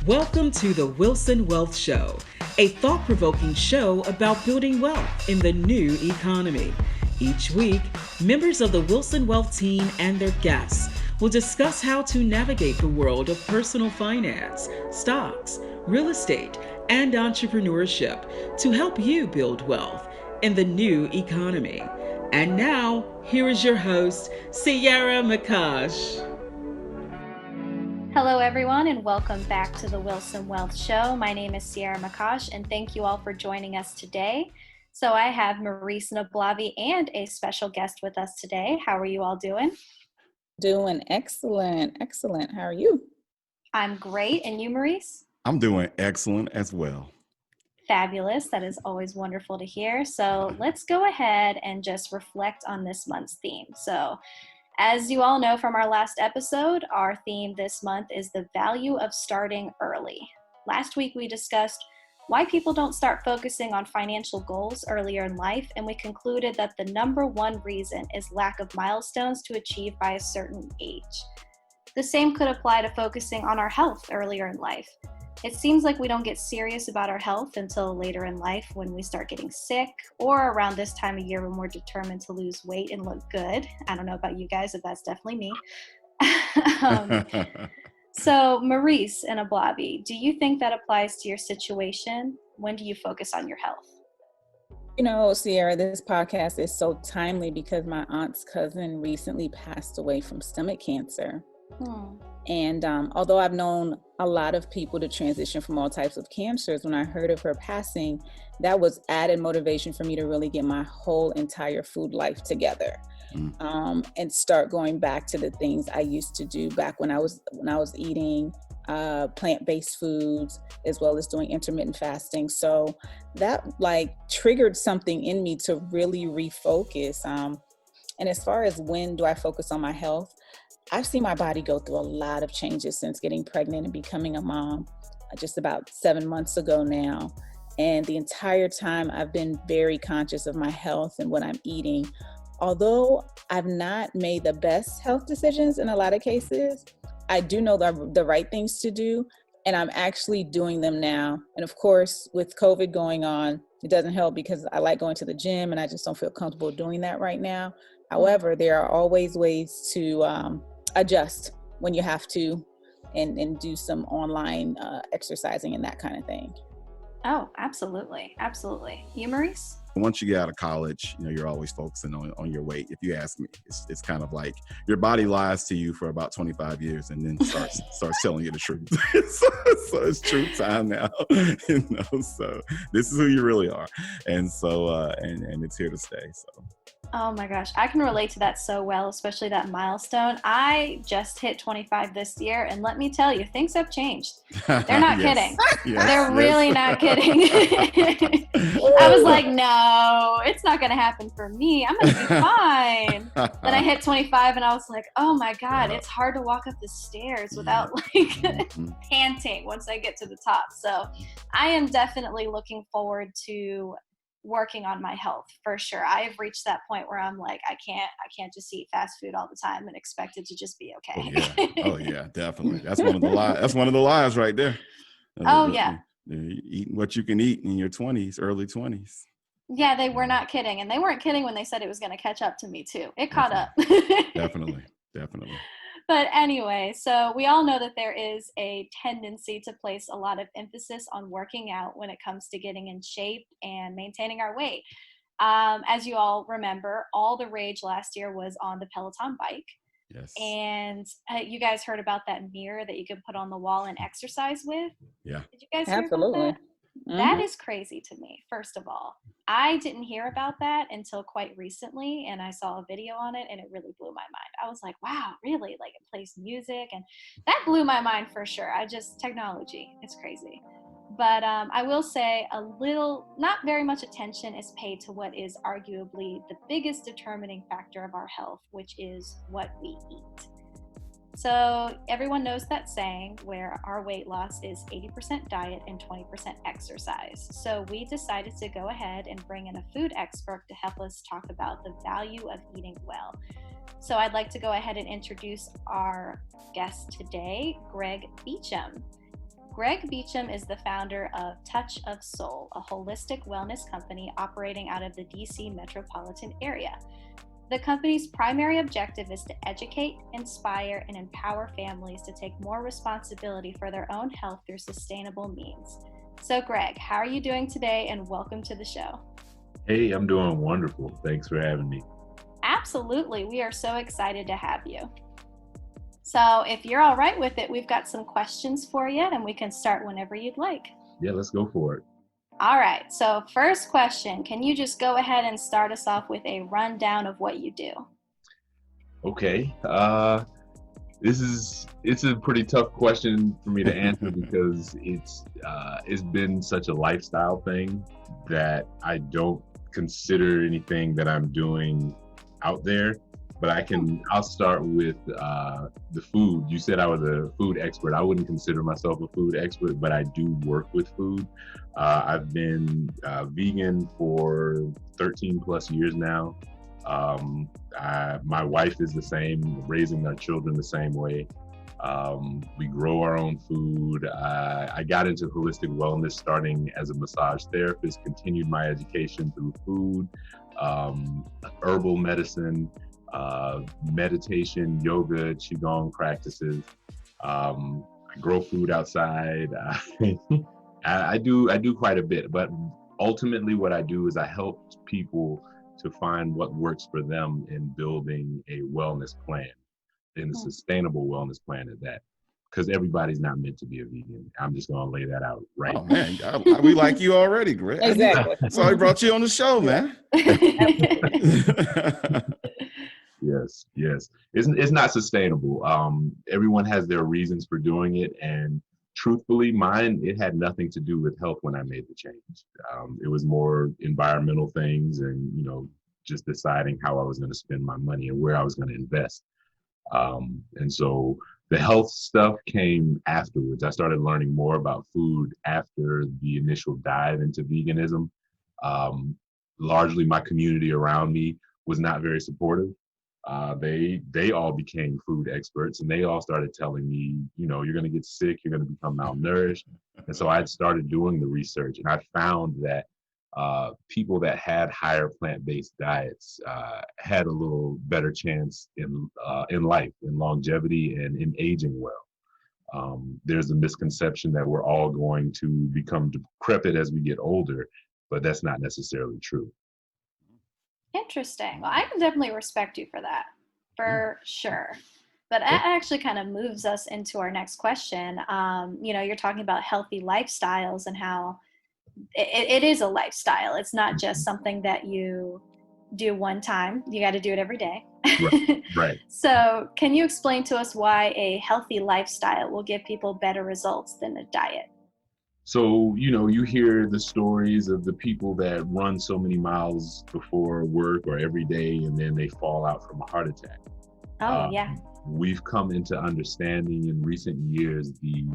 Welcome to the Wilson Wealth Show, a thought-provoking show about building wealth in the new economy. Each week, members of the Wilson Wealth team and their guests will discuss how to navigate the world of personal finance, stocks, real estate, and entrepreneurship to help you build wealth in the new economy. And now, here is your host, Ciera and Maurice. Hello, everyone, and welcome back to the Wilson Wealth Show. My name is Ciera and Maurice, and thank you all for joining us today. So I have Maurice and Ablavi and a special guest with us today. How are you all doing? Doing excellent. How are you? I'm great. And you, Maurice? I'm doing excellent as well. Fabulous. That is always wonderful to hear. So let's go ahead and just reflect on this month's theme. So as you all know from our last episode, our theme this month is the value of starting early. Last week, we discussed why people don't start focusing on financial goals earlier in life, and we concluded that the number one reason is lack of milestones to achieve by a certain age. The same could apply to focusing on our health earlier in life. It seems like we don't get serious about our health until later in life when we start getting sick, or around this time of year when we're determined to lose weight and look good. I don't know about you guys, but that's definitely me. So Maurice and Ablavi, do you think that applies to your situation? When do you focus on your health? You know, Ciera, this podcast is so timely because my aunt's cousin recently passed away from stomach cancer. And although I've known a lot of people to transition from all types of cancers, when I heard of her passing, that was added motivation for me to really get my whole entire food life together. And start going back to the things I used to do back when I was eating plant-based foods, as well as doing intermittent fasting. So that triggered something in me to really refocus. And as far as when do I focus on my health, I've seen my body go through a lot of changes since getting pregnant and becoming a mom just about 7 months ago now. And the entire time I've been very conscious of my health and what I'm eating. Although I've not made the best health decisions in a lot of cases, I do know the right things to do, and I'm actually doing them now. And of course, with COVID going on, it doesn't help because I like going to the gym and I just don't feel comfortable doing that right now. However, there are always ways to adjust when you have to and do some online exercising and that kind of thing. Oh, absolutely. You, Maurice? Once you get out of college, you're always focusing on your weight. If you ask me, it's kind of like your body lies to you for about 25 years and then starts telling you the truth. so it's truth time now, so this is who you really are. And so, and it's here to stay. So. Oh my gosh, I can relate to that so well, especially that milestone. I just hit 25 this year, and let me tell you, things have changed. They're not kidding. They're really not kidding. I was like, no, it's not going to happen for me. I'm going to be fine. Then I hit 25, and I was like, oh my God, it's hard to walk up the stairs without panting once I get to the top. So I am definitely looking forward to working on my health for sure. I have reached that point where I'm like, I can't just eat fast food all the time and expect it to just be okay. Oh yeah, definitely. That's one of the lies. That's one of the lies right there. Yeah. Eating what you can eat in your 20s, early 20s. Yeah, they were not kidding. And they weren't kidding when they said it was going to catch up to me too. It caught up. Definitely. But anyway, so we all know that there is a tendency to place a lot of emphasis on working out when it comes to getting in shape and maintaining our weight. As you all remember, all the rage last year was on the Peloton bike. Yes. And you guys heard about that mirror that you could put on the wall and exercise with? Yeah. Did you guys hear about that? Mm-hmm. That is crazy to me, first of all. I didn't hear about that until quite recently, and I saw a video on it, and it really blew my mind. I was like, wow, really? Like, it plays music, and that blew my mind for sure. Technology, it's crazy. But I will say not very much attention is paid to what is arguably the biggest determining factor of our health, which is what we eat. So everyone knows that saying where our weight loss is 80% diet and 20% exercise. So we decided to go ahead and bring in a food expert to help us talk about the value of eating well. So I'd like to go ahead and introduce our guest today, Greg Beacham. Greg Beacham is the founder of Touch of Soul, a holistic wellness company operating out of the DC metropolitan area. The company's primary objective is to educate, inspire, and empower families to take more responsibility for their own health through sustainable means. So, Greg, how are you doing today? And welcome to the show. Hey, I'm doing wonderful. Thanks for having me. Absolutely. We are so excited to have you. So, if you're all right with it, we've got some questions for you, and we can start whenever you'd like. Yeah, let's go for it. All right. So first question, can you just go ahead and start us off with a rundown of what you do? Okay. It's a pretty tough question for me to answer because it's been such a lifestyle thing that I don't consider anything that I'm doing out there. But I'll start with the food. You said I was a food expert. I wouldn't consider myself a food expert, but I do work with food. I've been vegan for 13 plus years now. My wife is the same, raising our children the same way. We grow our own food. I got into holistic wellness starting as a massage therapist, continued my education through food, herbal medicine, meditation, yoga, Qigong practices. I grow food outside. I do quite a bit, but ultimately what I do is I help people to find what works for them in building a wellness plan, and a sustainable wellness plan at that. Because everybody's not meant to be a vegan. I'm just gonna lay that out right. Oh man, we like you already, Greg. Exactly. That's why we brought you on the show, man. Yes. It's not sustainable. Everyone has their reasons for doing it, and truthfully, mine, it had nothing to do with health when I made the change. It was more environmental things and, just deciding how I was going to spend my money and where I was going to invest. And so the health stuff came afterwards. I started learning more about food after the initial dive into veganism. Largely my community around me was not very supportive. They all became food experts, and they all started telling me, you're going to get sick, you're going to become malnourished. And so I started doing the research, and I found that people that had higher plant-based diets had a little better chance in life, in longevity, and in aging well. There's a misconception that we're all going to become decrepit as we get older, but that's not necessarily true. Interesting. Well, I can definitely respect you for that, for sure. But that actually kind of moves us into our next question. You're talking about healthy lifestyles and how it is a lifestyle. It's not just something that you do one time. You got to do it every day. Right. So can you explain to us why a healthy lifestyle will give people better results than a diet? So, you hear the stories of the people that run so many miles before work or every day, and then they fall out from a heart attack. Yeah. We've come into understanding in recent years the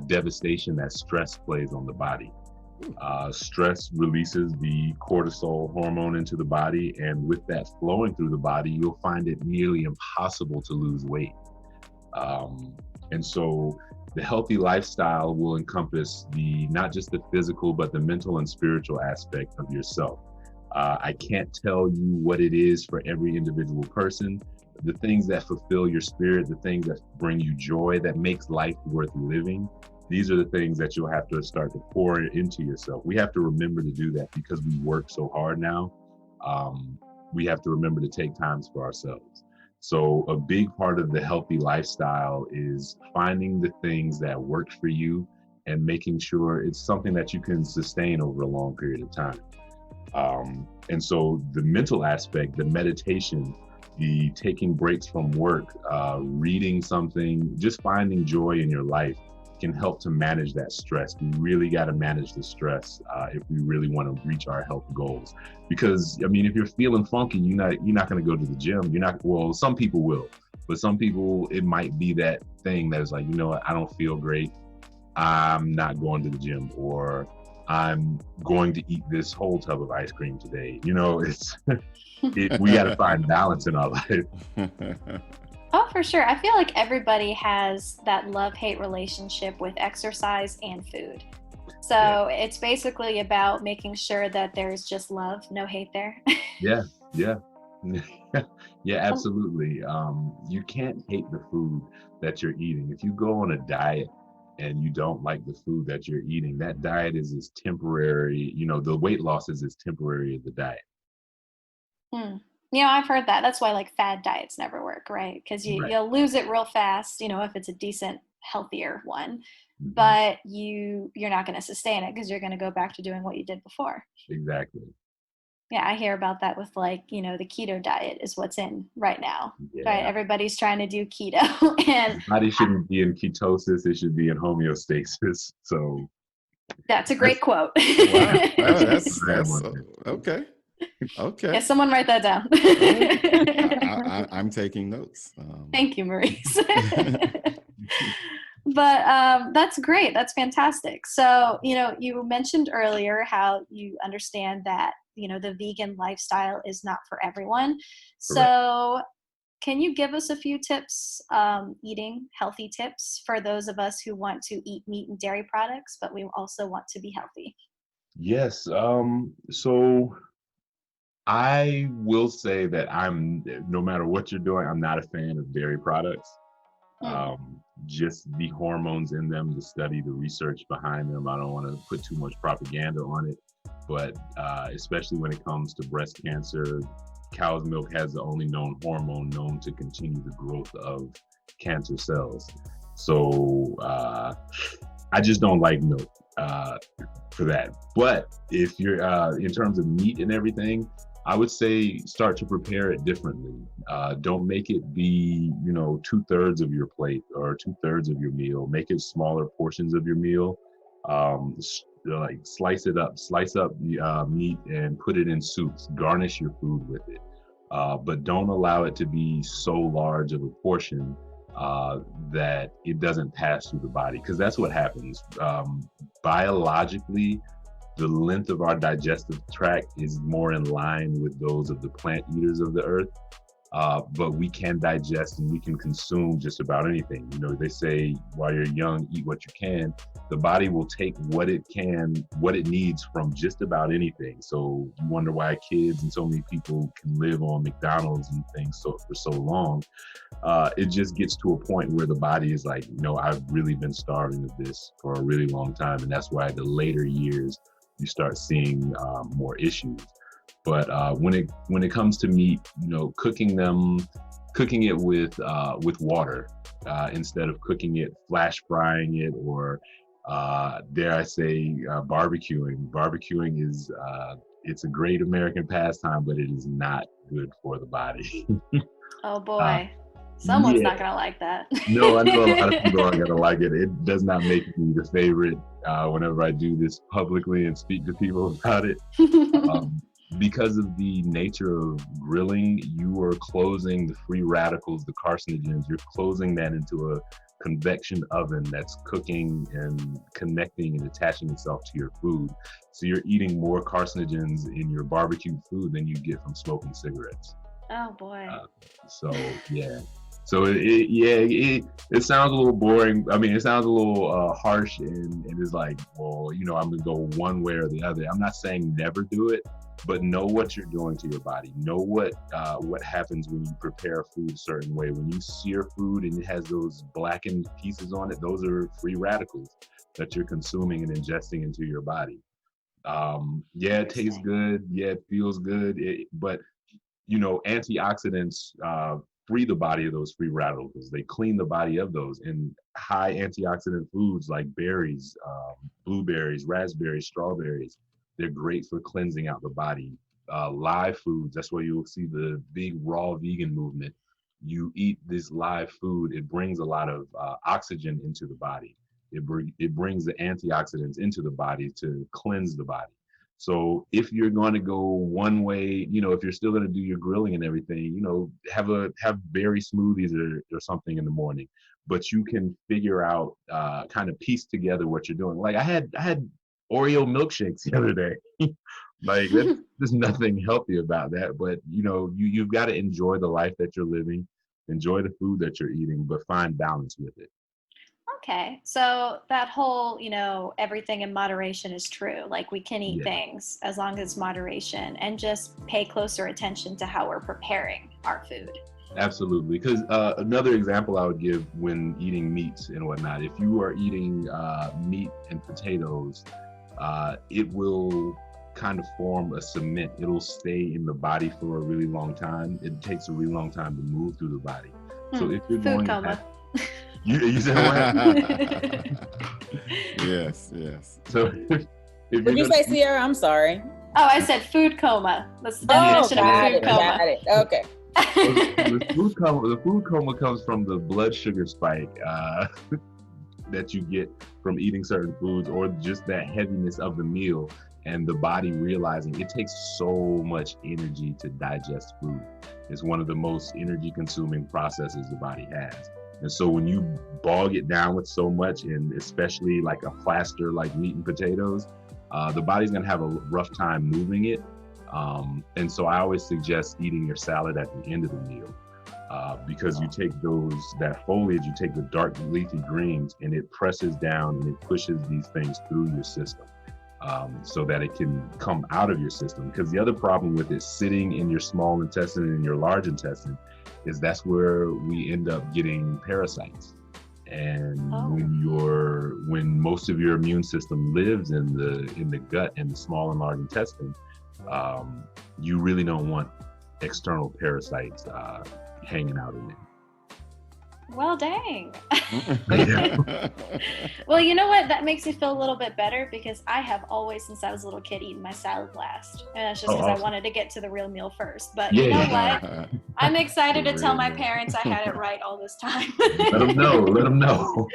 devastation that stress plays on the body. Stress releases the cortisol hormone into the body, and with that flowing through the body, you'll find it nearly impossible to lose weight. And so the healthy lifestyle will encompass not just the physical, but the mental and spiritual aspect of yourself. I can't tell you what it is for every individual person. The things that fulfill your spirit, the things that bring you joy, that makes life worth living, these are the things that you'll have to start to pour into yourself. We have to remember to do that because we work so hard now. We have to remember to take times for ourselves. So a big part of the healthy lifestyle is finding the things that work for you and making sure it's something that you can sustain over a long period of time. And so the mental aspect, the meditation, the taking breaks from work, reading something, just finding joy in your life can help to manage that stress. We really got to manage the stress if we really want to reach our health goals. Because if you're feeling funky, you're not going to go to the gym. Some people will, but some people, it might be that thing that is like, I don't feel great. I'm not going to the gym, or I'm going to eat this whole tub of ice cream today. We got to find balance in our life. Oh, for sure. I feel like everybody has that love-hate relationship with exercise and food. So it's basically about making sure that there's just love, no hate there. Yeah, yeah. Yeah, absolutely. You can't hate the food that you're eating. If you go on a diet and you don't like the food that you're eating, that diet is as temporary, the weight loss is as temporary as the diet. I've heard that. That's why like fad diets never work, right? Because you'll lose it real fast, if it's a decent, healthier one. Mm-hmm. But you're not going to sustain it because you're going to go back to doing what you did before. Exactly. Yeah, I hear about that with the keto diet is what's in right now. Yeah. Right, everybody's trying to do keto, and body shouldn't be in ketosis; it should be in homeostasis. So that's a great quote. Wow, that's okay. Okay. Yeah, someone write that down. I'm taking notes. Thank you, Maurice. But that's great. That's fantastic. So, you mentioned earlier how you understand that, the vegan lifestyle is not for everyone. Correct. So can you give us a few tips, eating healthy tips for those of us who want to eat meat and dairy products, but we also want to be healthy? Yes. So I will say that no matter what you're doing, I'm not a fan of dairy products. Just the hormones in them, the study, the research behind them. I don't want to put too much propaganda on it, but especially when it comes to breast cancer, cow's milk has the only known hormone known to continue the growth of cancer cells. So I just don't like milk for that. But if you're in terms of meat and everything, I would say start to prepare it differently. Don't make it be, 2/3 of your plate or 2/3 of your meal. Make it smaller portions of your meal. Like slice up meat and put it in soups. Garnish your food with it. But don't allow it to be so large of a portion that it doesn't pass through the body, because that's what happens. Biologically, the length of our digestive tract is more in line with those of the plant eaters of the earth. But we can digest and we can consume just about anything. They say while you're young, eat what you can. The body will take what it needs from just about anything. So you wonder why kids and so many people can live on McDonald's and things for so long. It just gets to a point where the body is like, I've really been starving of this for a really long time. And that's why the later years, you start seeing more issues. But when it comes to meat, cooking it with water instead of cooking it, flash frying it, or dare I say, barbecuing. Barbecuing is it's a great American pastime, but it is not good for the body. Oh boy. Someone's not going to like that. No, I know a lot of people aren't going to like it. It does not make me the favorite whenever I do this publicly and speak to people about it. Because of the nature of grilling, you are closing the free radicals, the carcinogens, you're closing that into a convection oven that's cooking and connecting and attaching itself to your food. So you're eating more carcinogens in your barbecued food than you get from smoking cigarettes. Oh boy. So it sounds a little boring. I mean, it sounds a little harsh, and it's like, well, I'm gonna go one way or the other. I'm not saying never do it, but know what you're doing to your body. Know what happens when you prepare food a certain way. When you sear food and it has those blackened pieces on it, those are free radicals that you're consuming and ingesting into your body. It tastes good. Yeah, it feels good. But antioxidants free the body of those free radicals. They clean the body of those. And high antioxidant foods like berries, blueberries, raspberries, strawberries, they're great for cleansing out the body. Live foods, that's why you'll see the big raw vegan movement. You eat this live food, it brings a lot of oxygen into the body. It brings the antioxidants into the body to cleanse the body. So if you're going to go one way, if you're still going to do your grilling and everything, have berry smoothies or something in the morning, but you can figure out, kind of piece together what you're doing. Like I had Oreo milkshakes the other day. Like there's nothing healthy about that, but you've got to enjoy the life that you're living. enjoy the food that you're eating, but find balance with it. Okay, so that whole, everything in moderation is true. Like we can eat things as long as moderation, and just pay closer attention to how we're preparing our food. Absolutely, because another example I would give when eating meats and whatnot, if you are eating meat and potatoes, it will kind of form a cement. It'll stay in the body for a really long time. It takes a really long time to move through the body. So if you're food coma. You said what? Yes. So Did you say, Ciera? I'm sorry. Oh, I said food coma. That's the definition of food coma. Got it. Okay. The food coma comes from the blood sugar spike that you get from eating certain foods, or just that heaviness of the meal, and the body realizing it takes so much energy to digest food. It's one of the most energy consuming processes the body has. And so when you bog it down with so much, and especially like a plaster like meat and potatoes, the body's gonna have a rough time moving it. And so I always suggest eating your salad at the end of the meal, because you take that foliage, you take the dark leafy greens, and it presses down and it pushes these things through your system, so that it can come out of your system. Because the other problem with it sitting in your small intestine and your large intestine is that's where we end up getting parasites. And when most of your immune system lives in the gut and the small and large intestine, you really don't want external parasites hanging out in it. Well, dang. Well, you know what? That makes me feel a little bit better, because I have always, since I was a little kid, eaten my salad last. And that's just because I wanted to get to the real meal first. But you know what? I'm excited to tell my parents I had it right all this time. Let them know.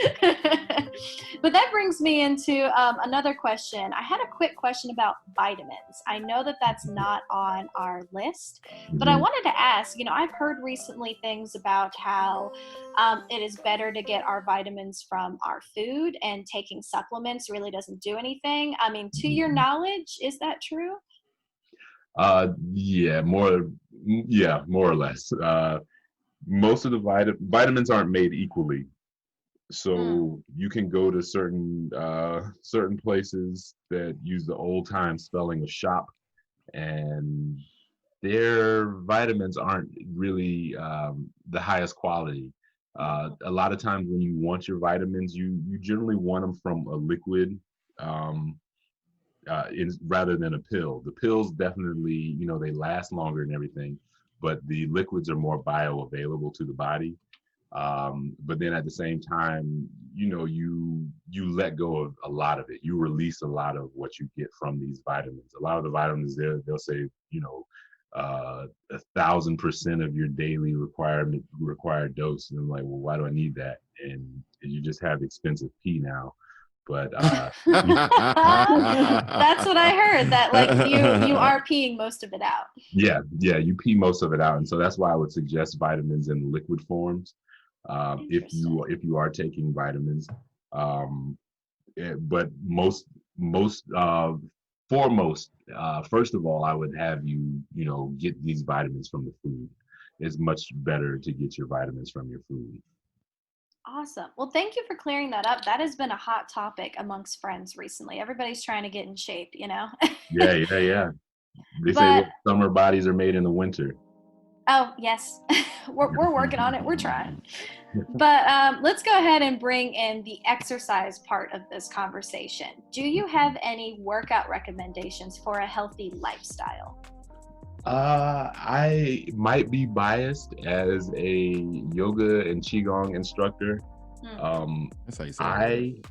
But that brings me into another question. I had a quick question about vitamins. I know that that's not on our list, but I wanted to ask, I've heard recently things about how it is better to get our vitamins from our food, and taking supplements really doesn't do anything. I mean, to your knowledge, is that true? More or less. Most of the vitamins aren't made equally. So you can go to certain places that use the old time spelling of shop, and their vitamins aren't really the highest quality. A lot of times when you want your vitamins, you generally want them from a liquid rather than a pill. The pills definitely, they last longer and everything, but the liquids are more bioavailable to the body. But then at the same time, you let go of a lot of it. You release a lot of what you get from these vitamins. A lot of the vitamins they'll say, 1,000% of your daily required dose. And I'm like, well, why do I need that? And you just have expensive pee now. But that's what I heard, that like you are peeing most of it out. Yeah, you pee most of it out. And so that's why I would suggest vitamins in liquid forms. If you are taking vitamins, but first of all, I would have you get these vitamins from the food. It's much better to get your vitamins from your food. Awesome. Well, thank you for clearing that up. That has been a hot topic amongst friends recently. Everybody's trying to get in shape, Yeah. They say summer bodies are made in the winter. Oh, yes. We're working on it. We're trying. But let's go ahead and bring in the exercise part of this conversation. Do you have any workout recommendations for a healthy lifestyle? I might be biased as a yoga and Qigong instructor. That's how you say it.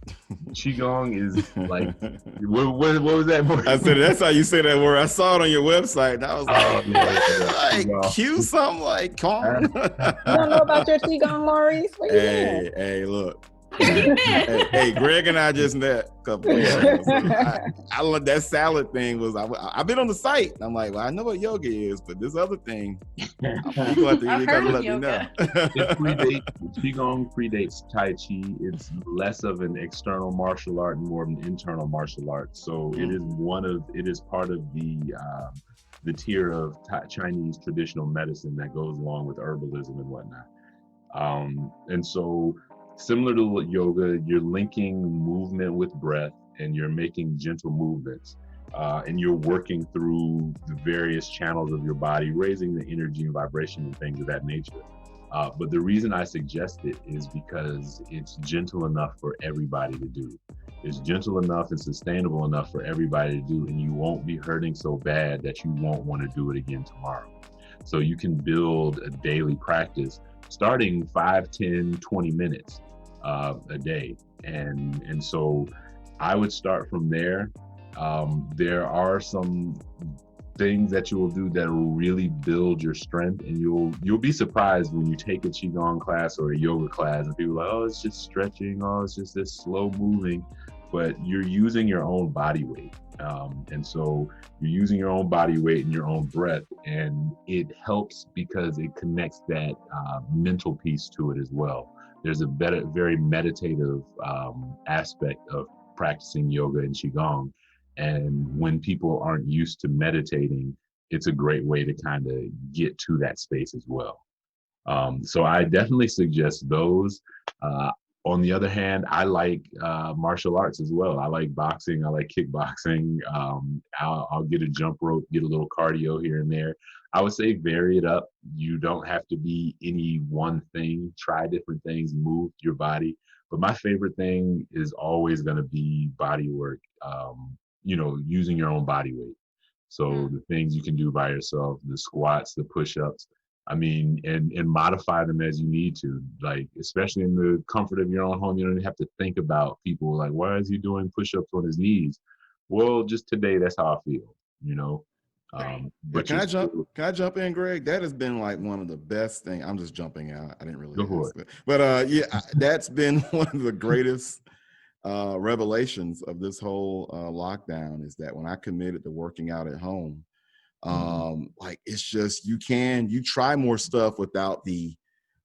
Qigong is like, what was that word? I said, that's how you say that word. I saw it on your website. I was like, cue something like, calm. You don't know about your Qigong, Maurice? Hey, look. Hey, Greg and I just met a couple of years ago. I love that salad thing. I've been on the site. I'm like, well, I know what yoga is, but this other thing, you gotta let me know. Qigong predates Tai Chi. It's less of an external martial art and more of an internal martial art. So it is part of the tier of Chinese traditional medicine that goes along with herbalism and whatnot. And so similar to yoga, you're linking movement with breath, and you're making gentle movements. And you're working through the various channels of your body, raising the energy and vibration and things of that nature. But the reason I suggest it is because it's gentle enough for everybody to do. It's gentle enough and sustainable enough for everybody to do, and you won't be hurting so bad that you won't want to do it again tomorrow. So you can build a daily practice starting 5, 10, 20 minutes a day. And so I would start from there. There are some things that you will do that will really build your strength, and you'll be surprised when you take a Qigong class or a yoga class and people are like, oh, it's just stretching, oh, it's just this slow moving, but you're using your own body weight. And so you're using your own body weight and your own breath, and it helps because it connects that mental piece to it as well. There's a very meditative aspect of practicing yoga and Qigong. And when people aren't used to meditating, it's a great way to kind of get to that space as well. So I definitely suggest those. On the other hand, I like martial arts as well. I like boxing. I like kickboxing. I'll get a jump rope, get a little cardio here and there. I would say vary it up. You don't have to be any one thing. Try different things, move your body. But my favorite thing is always going to be body work. Using your own body weight. So the things you can do by yourself, the squats, the push-ups, and modify them as you need to, like, especially in the comfort of your own home. You don't have to think about people like, why is he doing push-ups on his knees? Well, just today, that's how I feel, But can I jump in, Greg? That has been like one of the best things. I'm just jumping out. I didn't really go for it. But that's been one of the greatest revelations of this whole lockdown, is that when I committed to working out at home, like, it's just, you try more stuff without the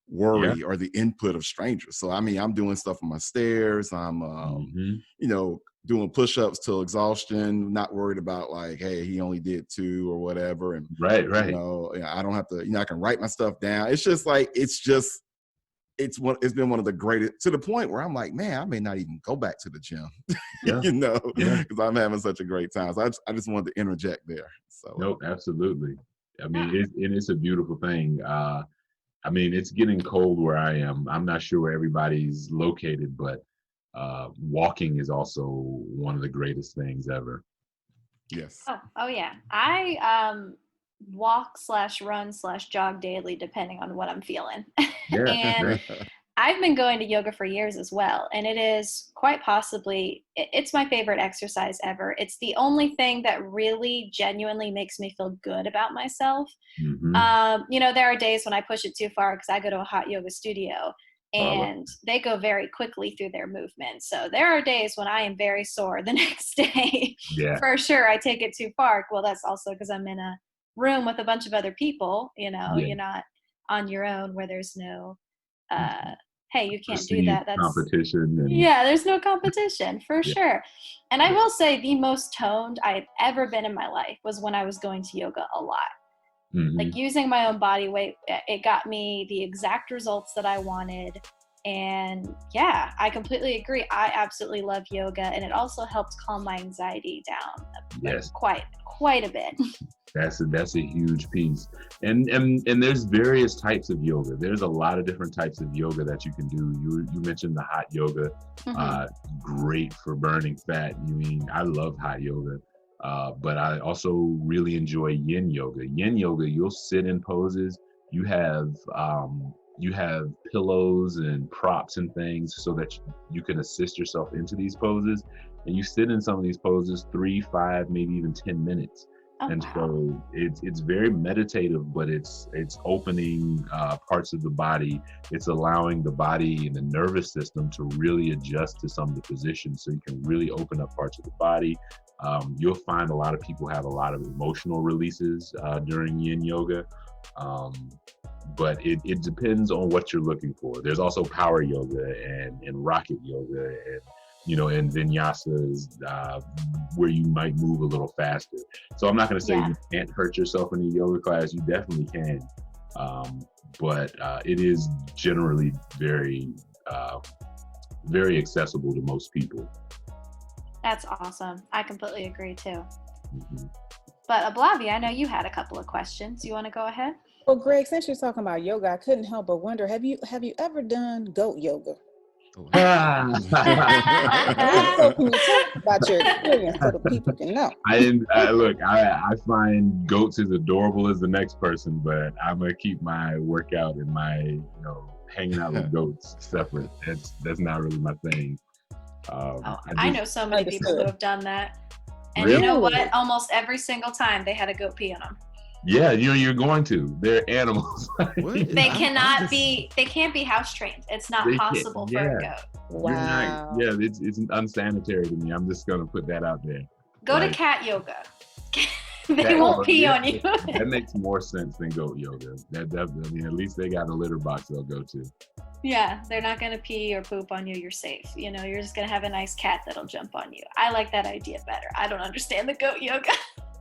worry or the input of strangers. So I'm doing stuff on my stairs. I'm doing push-ups till exhaustion, not worried about like, hey, he only did 2 or whatever. And right. I don't have to, I can write my stuff down. It's just like, it's been one of the greatest, to the point where I'm like, man, I may not even go back to the gym, because I'm having such a great time. So I just wanted to interject there. So nope, absolutely. It's a beautiful thing. It's getting cold where I am. I'm not sure where everybody's located, but walking is also one of the greatest things ever. Yes. Oh yeah. I walk/run/jog daily, depending on what I'm feeling. Yeah. And I've been going to yoga for years as well. And it is quite possibly, it's my favorite exercise ever. It's the only thing that really genuinely makes me feel good about myself. There are days when I push it too far because I go to a hot yoga studio and they go very quickly through their movements. So there are days when I am very sore the next day. Yeah. For sure, I take it too far. Well, that's also because I'm in a room with a bunch of other people, you're not on your own where there's no hey, you can't do that, that's competition there's no competition for sure. And I will say the most toned I've ever been in my life was when I was going to yoga a lot. Like, using my own body weight, it got me the exact results that I wanted. And yeah, I completely agree. I absolutely love yoga, and it also helps calm my anxiety down. Yes, quite a bit. That's a huge piece. And there's various types of yoga. There's a lot of different types of yoga that you can do. You mentioned the hot yoga, great for burning fat. I love hot yoga. But I also really enjoy yin yoga. Yin yoga, you'll sit in poses. You have pillows and props and things so that you can assist yourself into these poses. And you sit in some of these poses 3, 5, maybe even 10 minutes. So it's very meditative, but it's opening parts of the body. It's allowing the body and the nervous system to really adjust to some of the positions, so you can really open up parts of the body. You'll find a lot of people have a lot of emotional releases during yin yoga, but it depends on what you're looking for. There's also power yoga and rocket yoga and vinyasas where you might move a little faster. So I'm not going to say you can't hurt yourself in a yoga class. You definitely can. but it is generally very, very accessible to most people. That's awesome. I completely agree too. Mm-hmm. But Ablavi, I know you had a couple of questions. You want to go ahead? Well, Greg, since you're talking about yoga, I couldn't help but wonder, have you ever done goat yoga? Oh, So can you tell us about your experience so the people can know? I find goats as adorable as the next person, but I'm gonna keep my workout and my hanging out with goats separate. That's not really my thing. I know so many people who have done that, and really? You know what? Almost every single time they had a goat pee on them. Yeah, you're going to. They're animals. They can't be house trained. It's not possible for a goat. Wow. It's unsanitary to me. I'm just gonna put that out there. Go to cat yoga. They won't pee on you. That makes more sense than goat yoga. At least they got a litter box they'll go to. Yeah, they're not gonna pee or poop on you. You're safe. You're just gonna have a nice cat that'll jump on you. I like that idea better. I don't understand the goat yoga.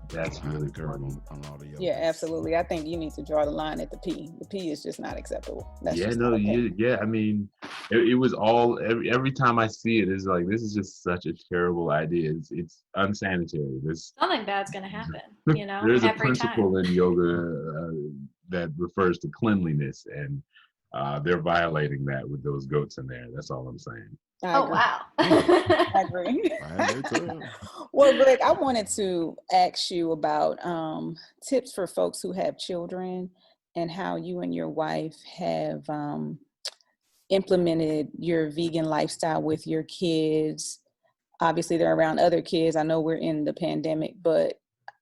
That's really funny. Yeah, absolutely. I think you need to draw the line at the pee. The pee is just not acceptable. I mean, it was all every time I see it, it's like, this is just such a terrible idea. It's unsanitary. Something bad's gonna happen. There's a principle in yoga that refers to cleanliness, and they're violating that with those goats in there. That's all I'm saying. Oh, wow. I agree. Well, Greg, I wanted to ask you about tips for folks who have children and how you and your wife have implemented your vegan lifestyle with your kids. Obviously, they're around other kids. I know we're in the pandemic, but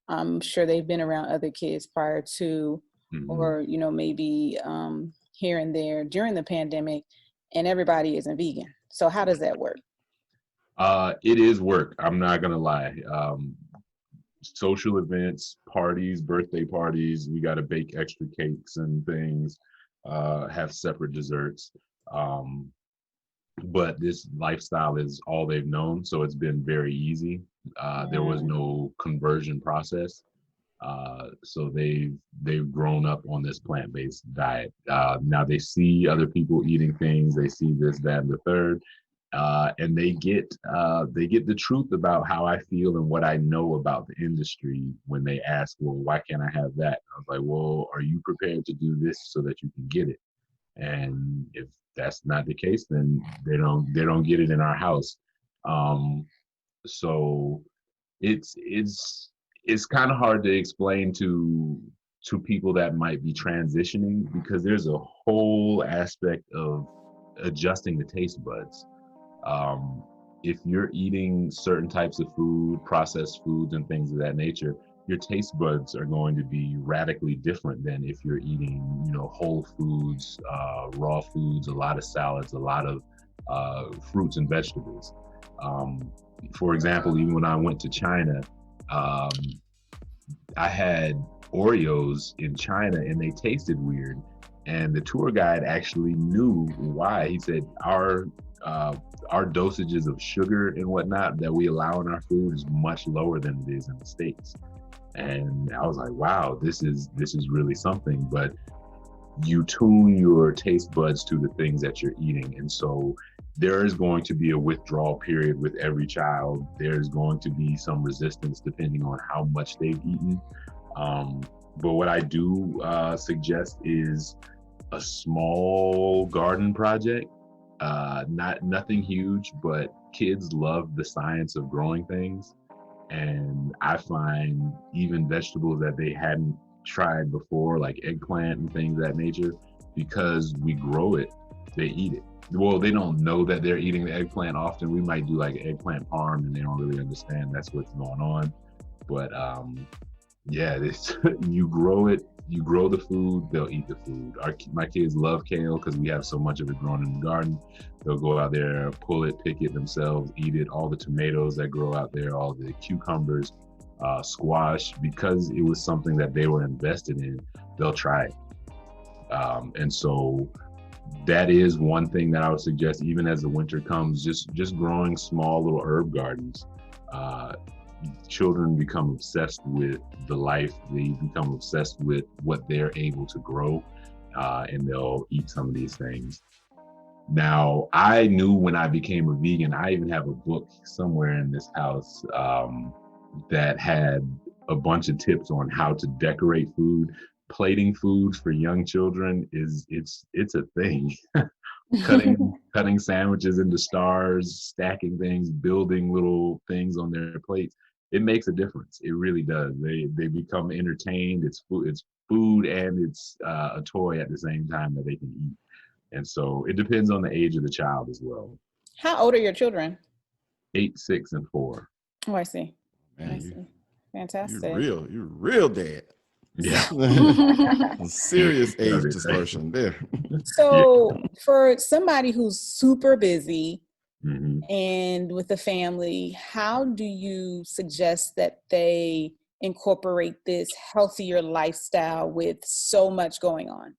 I'm sure they've been around other kids prior to, or, maybe here and there during the pandemic, and everybody isn't vegan. So how does that work? It is work. I'm not going to lie. Social events, parties, birthday parties, we got to bake extra cakes and things, have separate desserts. But this lifestyle is all they've known. So it's been very easy. There was no conversion process. So they've grown up on this plant-based diet. Now they see other people eating things. They see this, that, and the third, and they get the truth about how I feel and what I know about the industry when they ask, well, why can't I have that? I was like, well, are you prepared to do this so that you can get it? And if that's not the case, then they don't get it in our house. So it's kind of hard to explain to people that might be transitioning, because there's a whole aspect of adjusting the taste buds. If you're eating certain types of food, processed foods and things of that nature, your taste buds are going to be radically different than if you're eating, whole foods, raw foods, a lot of salads, a lot of fruits and vegetables. For example, even when I went to China, I had Oreos in China and they tasted weird, and the tour guide actually knew why. He said our dosages of sugar and whatnot that we allow in our food is much lower than it is in the States. And I was like, wow, this is really something. But you tune your taste buds to the things that you're eating, and so there is going to be a withdrawal period with every child. There's going to be some resistance depending on how much they've eaten. But what I do suggest is a small garden project. Nothing huge, but kids love the science of growing things. And I find even vegetables that they hadn't tried before, like eggplant and things of that nature, because we grow it, they eat it. Well, they don't know that they're eating the eggplant often. We might do like eggplant parm and they don't really understand that's what's going on. But you grow it, you grow the food, they'll eat the food. My kids love kale because we have so much of it grown in the garden. They'll go out there, pull it, pick it themselves, eat it. All the tomatoes that grow out there, all the cucumbers, squash, because it was something that they were invested in, they'll try it. And so that is one thing that I would suggest, even as the winter comes, just growing small little herb gardens. Children become obsessed with the life. They become obsessed with what they're able to grow. and they'll eat some of these things. Now, I knew when I became a vegan, I even have a book somewhere in this house that had a bunch of tips on how to decorate food. Plating food for young children it's a thing. cutting sandwiches into stars, stacking things, building little things on their plates. It makes a difference. It really does. They become entertained. It's food and it's a toy at the same time that they can eat. And so it depends on the age of the child as well. How old are your children? 8, 6, and 4. Oh, I see. Man, I see. Fantastic. You're real dad. Yeah. Serious age dispersion there. So for somebody who's super busy Mm-hmm. and with a family, how do you suggest that they incorporate this healthier lifestyle with so much going on?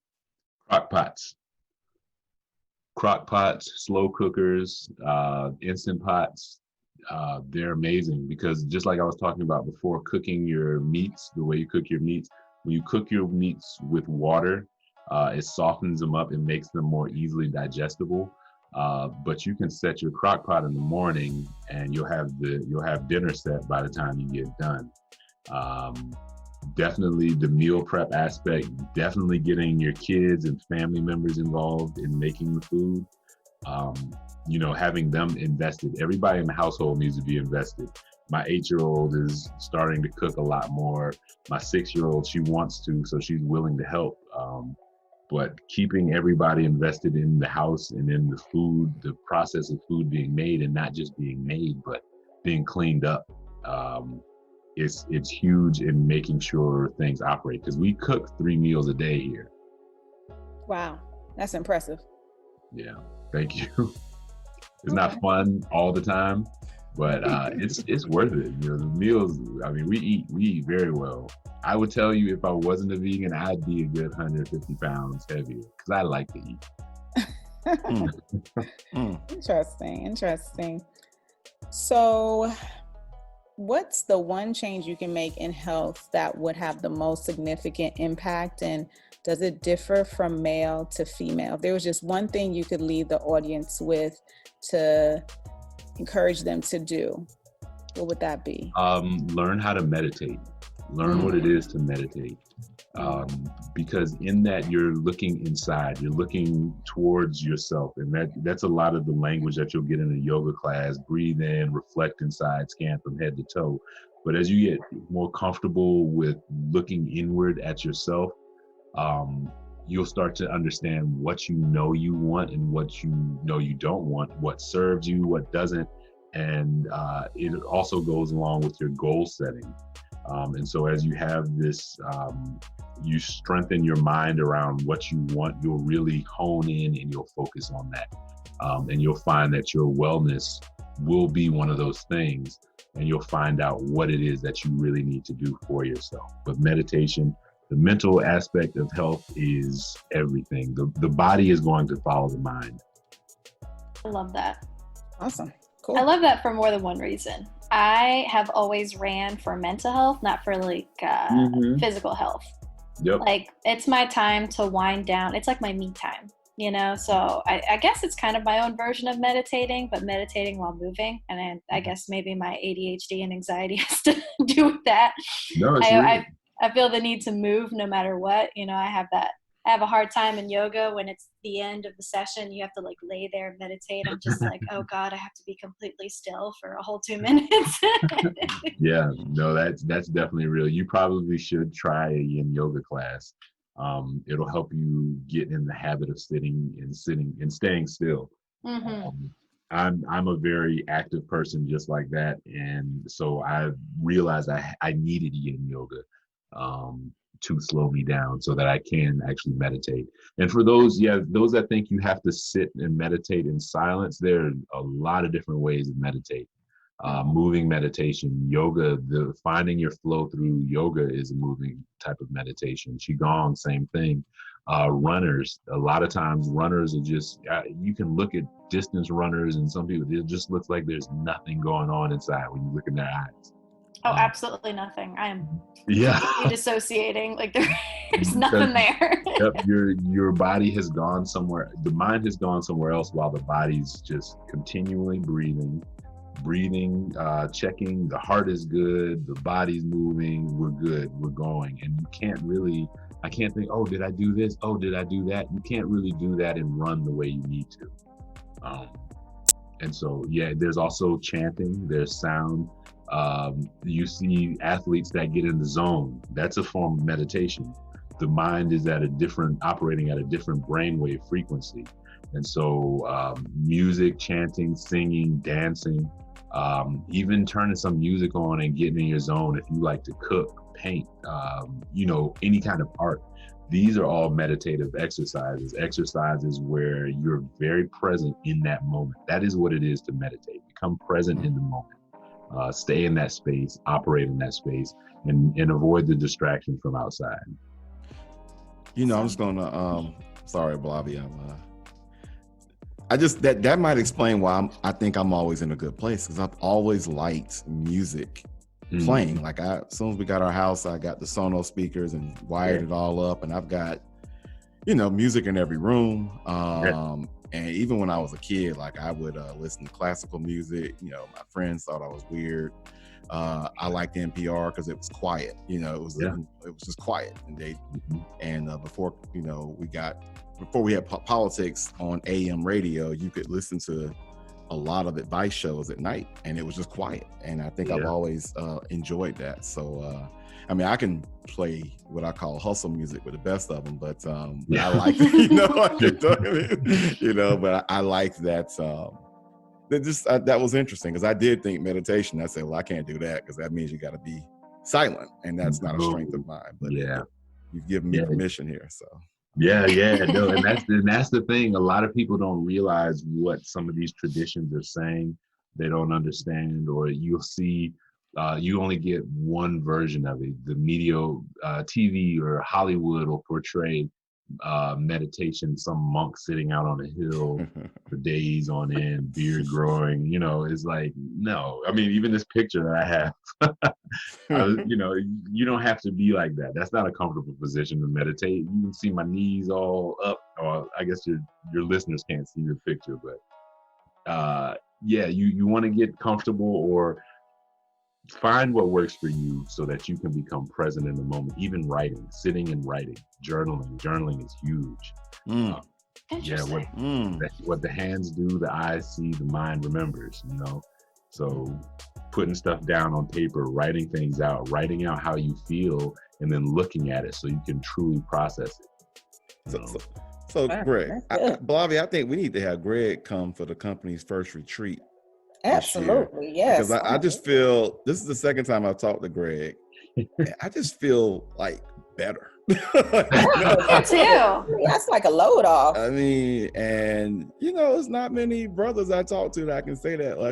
Crock pots, slow cookers, instant pots. They're amazing because just like I was talking about before, cooking your meats, the way you cook your meats, when you cook your meats with water, it softens them up and makes them more easily digestible. But you can set your crock pot in the morning and you'll have dinner set by the time you get done. Definitely the meal prep aspect, definitely getting your kids and family members involved in making the food. Having them invested. Everybody in the household needs to be invested. My 8-year-old is starting to cook a lot more. My 6-year-old, she wants to, so she's willing to help. But keeping everybody invested in the house and in the food, the process of food being made, and not just being made, but being cleaned up. It's huge in making sure things operate because we cook 3 meals a day here. Wow, that's impressive. Yeah, thank you. It's not fun all the time, but it's worth it. The meals. I mean, we eat very well. I would tell you if I wasn't a vegan, I'd be a good 150 pounds heavier because I like to eat. Interesting. So, what's the one change you can make in health that would have the most significant impact, and does it differ from male to female? If there was just one thing you could leave the audience with to encourage them to do, what would that be? Learn how to meditate. Learn what it is to meditate. Because in that you're looking inside, you're looking towards yourself. And that's a lot of the language that you'll get in a yoga class. Breathe in, reflect inside, scan from head to toe. But as you get more comfortable with looking inward at yourself, you'll start to understand what you know you want and what you know you don't want, what serves you, what doesn't. And it also goes along with your goal setting. And so as you have this, you strengthen your mind around what you want, you'll really hone in and you'll focus on that. And you'll find that your wellness will be one of those things, and you'll find out what it is that you really need to do for yourself. But meditation, the mental aspect of health is everything. The body is going to follow the mind. I love that. Awesome. Cool. I love that for more than one reason. I have always ran for mental health, not for physical health. Yep. Like, it's my time to wind down. It's like my me time, So I guess it's kind of my own version of meditating, but meditating while moving. And I guess maybe my ADHD and anxiety has to do with that. No, I feel the need to move no matter what. I have a hard time in yoga when it's the end of the session. You have to lay there and meditate. I'm just like, oh God, I have to be completely still for a whole 2 minutes. Yeah, no, that's definitely real. You probably should try a yin yoga class. It'll help you get in the habit of sitting and staying still. Mm-hmm. I'm a very active person just like that. And so I realized I needed yin yoga to slow me down so that I can actually meditate. And for those that think you have to sit and meditate in silence, there are a lot of different ways to meditate. Moving meditation, yoga, finding your flow through yoga is a moving type of meditation. Qigong, same thing. Runners, a lot of times runners are just, you can look at distance runners and some people, it just looks like there's nothing going on inside when you look in their eyes. Oh, absolutely nothing. I am completely dissociating. Like there's nothing there. Yep, your body has gone somewhere. The mind has gone somewhere else while the body's just continually breathing, checking. The heart is good. The body's moving. We're good. We're going. And you can't really. I can't think. Oh, did I do this? Oh, did I do that? You can't really do that and run the way you need to. And so, there's also chanting. There's sound. You see athletes that get in the zone. That's a form of meditation. The mind is operating at a different brainwave frequency. And so music, chanting, singing, dancing, even turning some music on and getting in your zone. If you like to cook, paint, any kind of art, these are all meditative exercises where you're very present in that moment. That is what it is to meditate. Become present in the moment. Stay in that space, operate in that space, and avoid the distractions from outside. I'm just gonna sorry, Ablavi, I just that might explain why I think I'm always in a good place, because I've always liked music playing. Like as soon as we got our house, I got the Sonos speakers and wired it all up, and I've got music in every room. And even when I was a kid, like I would listen to classical music. My friends thought I was weird. I liked NPR because it was quiet. It was just quiet. And before we had politics on AM radio, you could listen to a lot of advice shows at night, and it was just quiet. And I think I've always enjoyed that. So I can play what I call hustle music with the best of them, but I like but I like that. That was interesting, because I did think meditation. I said, well, I can't do that because that means you got to be silent, and that's not a strength of mine. But you've given me permission here, so. No, and that's the thing. A lot of people don't realize what some of these traditions are saying. They don't understand, or you'll see. You only get one version of it. The media, TV or Hollywood will portray meditation, some monk sitting out on a hill for days on end, beard growing. It's like, no. I mean, even this picture that I have, you don't have to be like that. That's not a comfortable position to meditate. You can see my knees all up, or I guess your listeners can't see the picture, but you want to get comfortable, or find what works for you so that you can become present in the moment. Even writing, sitting and writing, journaling is huge. What the hands do, the eyes see, the mind remembers, so putting stuff down on paper, writing things out, writing out how you feel, and then looking at it so you can truly process it. So Greg, Ablavi, I think we need to have Greg come for the company's first retreat. Absolutely, yes. Because I just feel, this is the second time I've talked to Greg. I just feel like better. That too. That's like a load off. I mean, and it's not many brothers I talk to that I can say that. I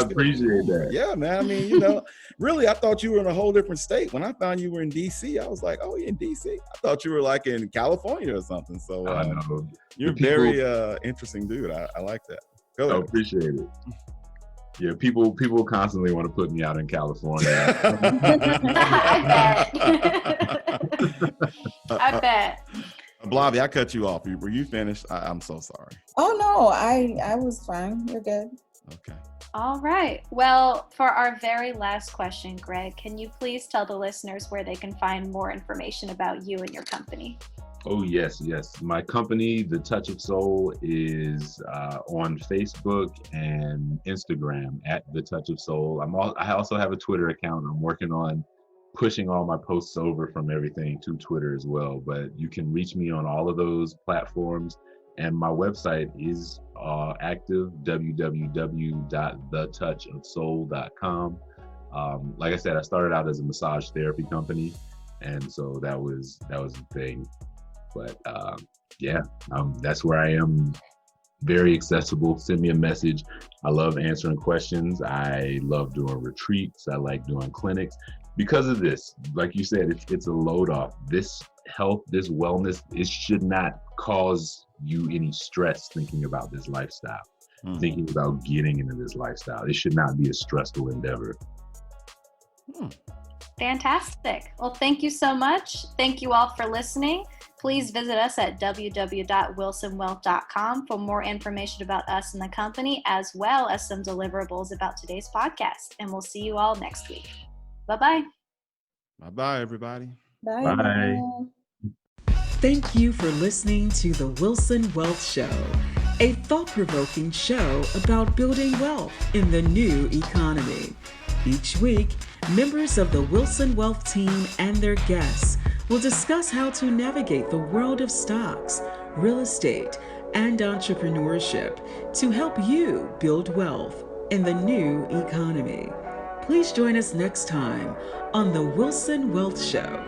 appreciate that. Yeah, man. I mean, really, I thought you were in a whole different state. When I found you were in DC, I was like, oh, you're in DC? I thought you were like in California or something. So you're a very interesting dude. I like that. Go ahead. I appreciate it. Yeah, people constantly want to put me out in California. I bet. Ablavi, I cut you off. Were you finished? I'm so sorry. Oh no, I was fine. You're good. Okay. All right. Well, for our very last question, Greg, can you please tell the listeners where they can find more information about you and your company? Oh, yes. My company, The Touch of Soul, is on Facebook and Instagram at The Touch of Soul. I also have a Twitter account. I'm working on pushing all my posts over from everything to Twitter as well. But you can reach me on all of those platforms. And my website is active, www.thetouchofsoul.com. Like I said, I started out as a massage therapy company. And so that was the thing. But that's where I am. Very accessible. Send me a message. I love answering questions. I love doing retreats. I like doing clinics. Because of this, like you said, it's a load off. This health, this wellness, it should not cause you any stress thinking about this lifestyle, thinking about getting into this lifestyle. It should not be a stressful endeavor. Fantastic. Well, thank you so much. Thank you all for listening. Please visit us at www.wilsonwealth.com for more information about us and the company, as well as some deliverables about today's podcast. And we'll see you all next week. Bye-bye. Bye-bye, everybody. Bye. Bye. Thank you for listening to the Wilson Wealth Show, a thought-provoking show about building wealth in the new economy. Each week, members of the Wilson Wealth team and their guests will discuss how to navigate the world of stocks, real estate, and entrepreneurship to help you build wealth in the new economy. Please join us next time on the Wilson Wealth Show.